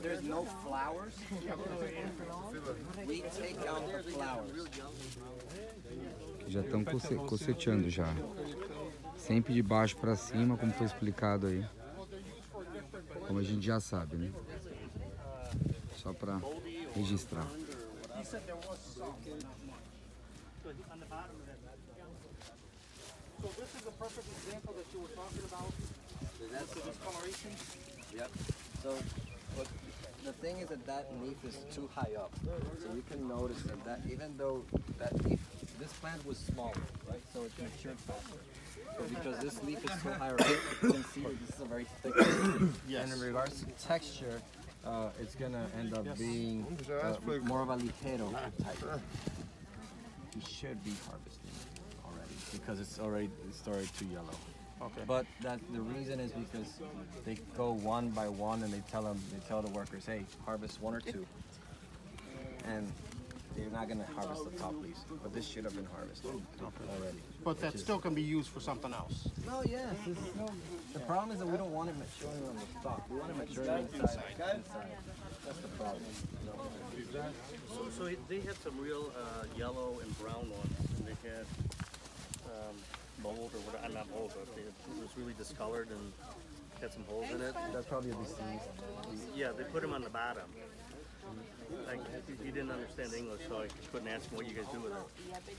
there's no flowers, we take out the flowers. Já estão coceteando já. Sempre de baixo para cima, como foi explicado aí. Como a gente já sabe, né? Só para registrar. So this is a perfect example that you were talking about. That's the discoloration. Yep. So what the thing is that leaf is too high up. So you can notice that even though that leaf, this plant was smaller, right? So it matured faster. But because this leaf is too high up, you can see that this is a very thick leaf. Yes. And in regards to texture, it's gonna end up being more of a ligero type. You should be harvesting already because it's already too yellow. Okay. But the reason is because they go one by one and they tell the workers, hey, harvest one or two, and they're not gonna harvest the top leaves. But this should have been harvested already. But that still can be used for something else. No, yes. The problem is that we don't want it maturing on the stalk. We want it maturing inside. That's the problem. So they had some real yellow and brown ones, and they had mold or whatever. Not mold, but it was really discolored and had some holes in it. That's probably a disease. Yeah, they put them on the bottom. Like, he didn't understand English, so I couldn't ask him what you guys do with it.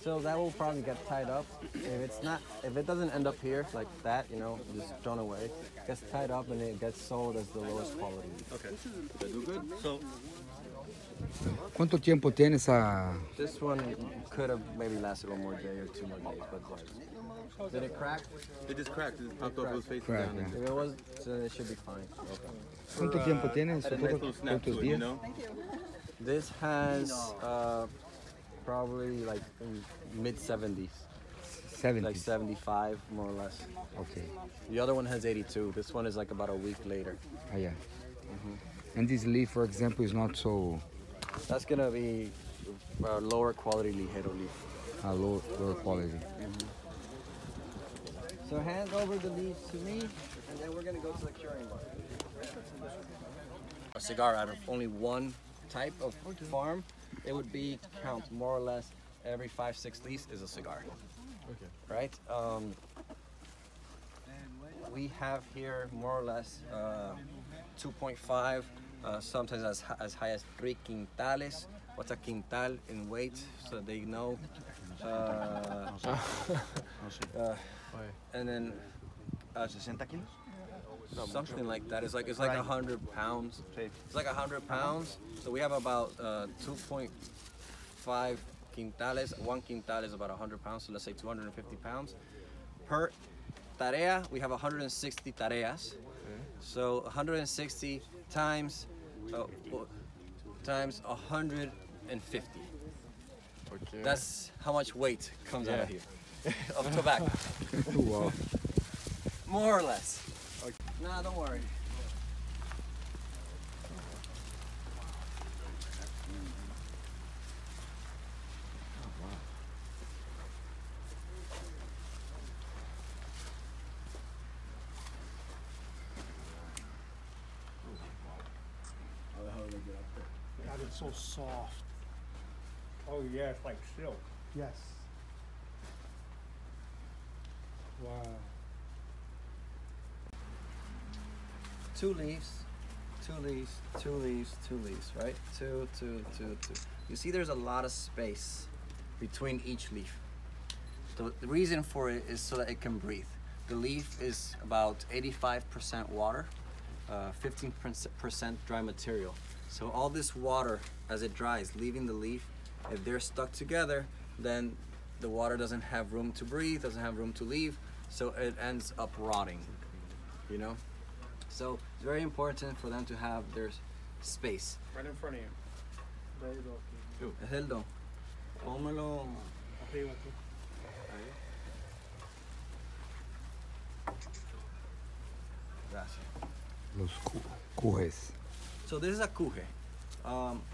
So that will probably get tied up. If it doesn't end up here like that, you know, just thrown away, it gets tied up and it gets sold as the lowest quality. Okay. They do good. So. ¿Cuánto tiempo tiene esa? This one could have maybe lasted one more day or 2 more days, but did it crack? It just cracked. It popped up with face down. If it was, then it should be fine. Okay. ¿Cuánto tiempo tiene? ¿Cuántos días? This has probably like mid 70s. 70. Like 75 more or less. Okay. The other one has 82. This one is like about a week later. Ah, yeah. And this leaf, for example, is not so. That's gonna be a lower quality ligero leaf. Lower quality. So hand over the leaves to me, and then we're gonna go to the curing bar. A cigar out of only one type of farm, it would be count more or less every 5-6 leaves is a cigar. Okay. Right? We have here more or less 2.5, sometimes as high as 3 quintales. What's a quintal in weight, so they know. And then 60 kilos? something like that. It's like 100 pounds. It's like 100 pounds. So we have about 2.5 quintales. 1 quintal is about 100 pounds. So let's say 250 pounds per tarea. We have 160 tareas. So 160 times 150. Okay. That's how much weight comes out of here of tobacco. Wow. More or less. Okay. Nah, don't worry. God, it's so soft. Oh yeah, it's like silk. Yes. Wow. 2 leaves, 2 leaves, 2 leaves, 2 leaves, right? 2, 2, 2, 2. You see there's a lot of space between each leaf. The reason for it is so that it can breathe. The leaf is about 85% water, 15% dry material. So all this water, as it dries, leaving the leaf, if they're stuck together, then the water doesn't have room to breathe, doesn't have room to leave, so it ends up rotting, you know? So it's very important for them to have their space. Right in front of you. Hildo, pónmelo. Gracias. Los cujes. So this is a cuje.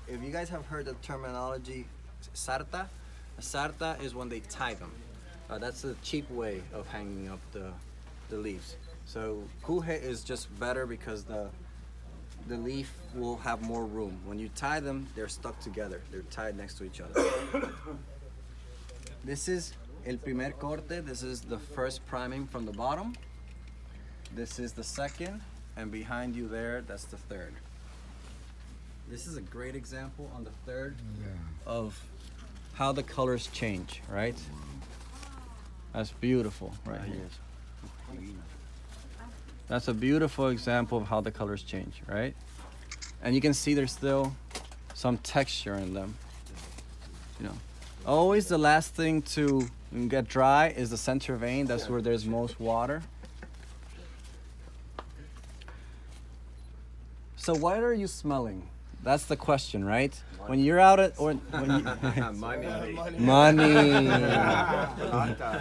If you guys have heard the terminology sarta, a sarta is when they tie them. That's the cheap way of hanging up the leaves. So cuje is just better because the leaf will have more room. When you tie them, they're stuck together. They're tied next to each other. This is el primer corte. This is the first priming from the bottom. This is the second, and behind you there, that's the third. This is a great example on the third of how the colors change, right? That's beautiful right here. That's a beautiful example of how the colors change, right? And you can see there's still some texture in them. You know, always the last thing to get dry is the center vein. That's where there's most water. So what are you smelling? That's the question, right? When you're out at, or when you, money.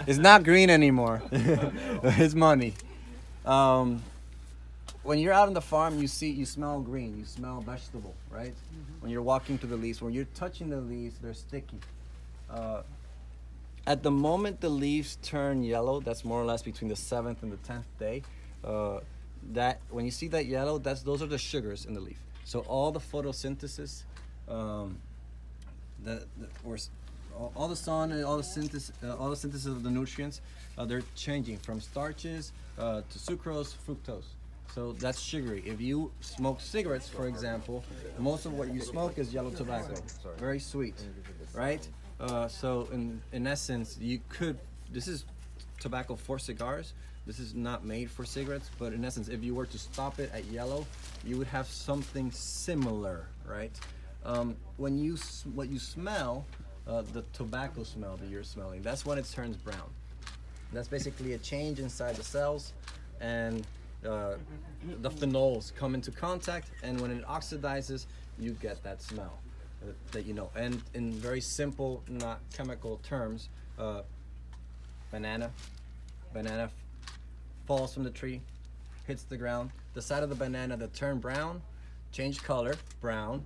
It's not green anymore. It's money. When you're out on the farm, you smell green. You smell vegetable, right? When you're walking through the leaves, when you're touching the leaves, they're sticky. At the moment the leaves turn yellow, that's more or less between the 7th and the 10th day. That when you see that yellow, those are the sugars in the leaf. So all the photosynthesis, all the sun and all the synthesis of the nutrients, they're changing from starches to sucrose, fructose. So that's sugary. If you smoke cigarettes, for example, most of what you smoke is yellow tobacco, very sweet, right? So in essence, this is tobacco for cigars. This is not made for cigarettes, but in essence, if you were to stop it at yellow, you would have something similar, right? What you smell, the tobacco smell that you're smelling, that's when it turns brown. That's basically a change inside the cells, and the phenols come into contact, and when it oxidizes, you get that smell that you know. And in very simple, not chemical terms, banana falls from the tree, hits the ground. The side of the banana that turned brown, change color, brown,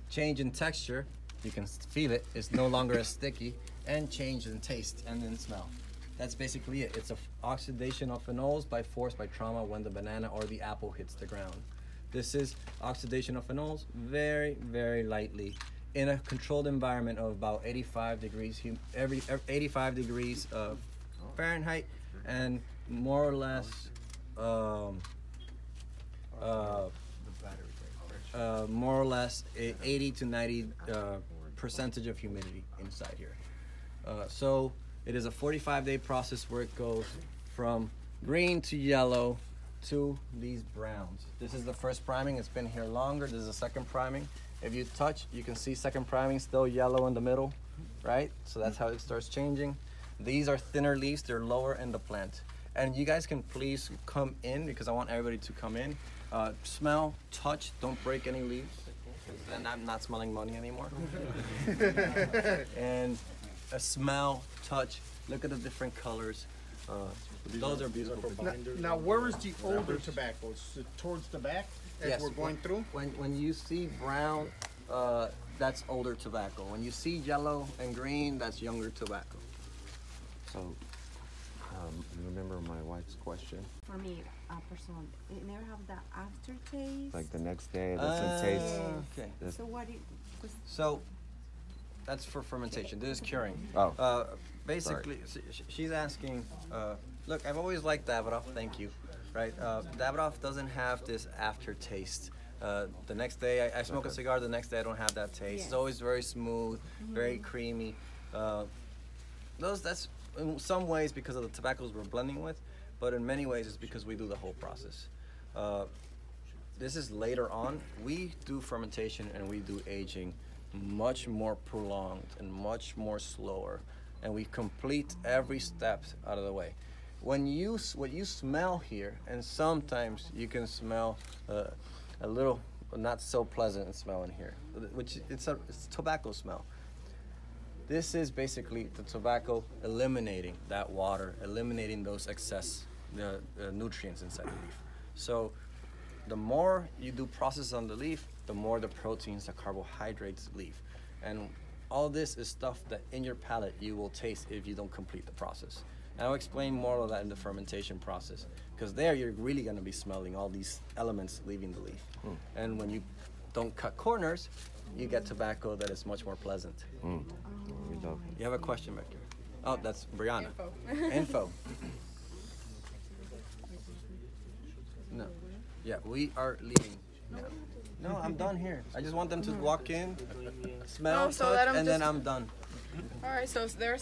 change in texture, you can feel it, it's no longer as sticky, and change in taste and in smell. That's basically it. It's an oxidation of phenols by force, by trauma, when the banana or the apple hits the ground. This is oxidation of phenols very, very lightly in a controlled environment of about 85 degrees, 85 degrees Fahrenheit, and more or less more or less 80 to 90 percentage of humidity inside here. So it is a 45-day process where it goes from green to yellow to these browns. This is the first priming. It's been here longer. This is the second priming. If you touch, you can see second priming still yellow in the middle, right? So that's how it starts changing. These are thinner leaves. They're lower in the plant. And you guys can please come in, because I want everybody to come in. Smell, touch, don't break any leaves. Then I'm not smelling money anymore. And smell, touch, look at the different colors. Those are beautiful. Now, where is the older tobacco? Is it towards the back as we're going through? When you see brown, that's older tobacco. When you see yellow and green, that's younger tobacco. So, you remember my wife's question? For me, personally, it never have that aftertaste. Like the next day, it doesn't taste. Okay. So what? So that's for fermentation. This is curing. Oh. Basically, she's asking. Look, I've always liked Davidoff. Thank you. Right. Davidoff doesn't have this aftertaste. The next day I smoke a cigar. The next day I don't have that taste. Yes. It's always very smooth, very creamy. That's in some ways because of the tobaccos we're blending with, but in many ways it's because we do the whole process. This is later on. We do fermentation and we do aging much more prolonged and much more slower, and we complete every step out of the way. What you smell here, and sometimes you can smell a little not so pleasant smell in here, which it's tobacco smell. This is basically the tobacco eliminating that water, eliminating those excess nutrients inside the leaf. So the more you do process on the leaf, the more the proteins, the carbohydrates leave. And all this is stuff that in your palate you will taste if you don't complete the process. And I'll explain more of that in the fermentation process. Because there you're really going to be smelling all these elements leaving the leaf. And when you don't cut corners, you get tobacco that is much more pleasant. You have a question back here? Oh, that's Brianna. Info. No. Yeah, we are leaving now. No, I'm done here. I just want them to walk in, smell, Oh, so touch, let 'em and then just- I'm done. All right, so there's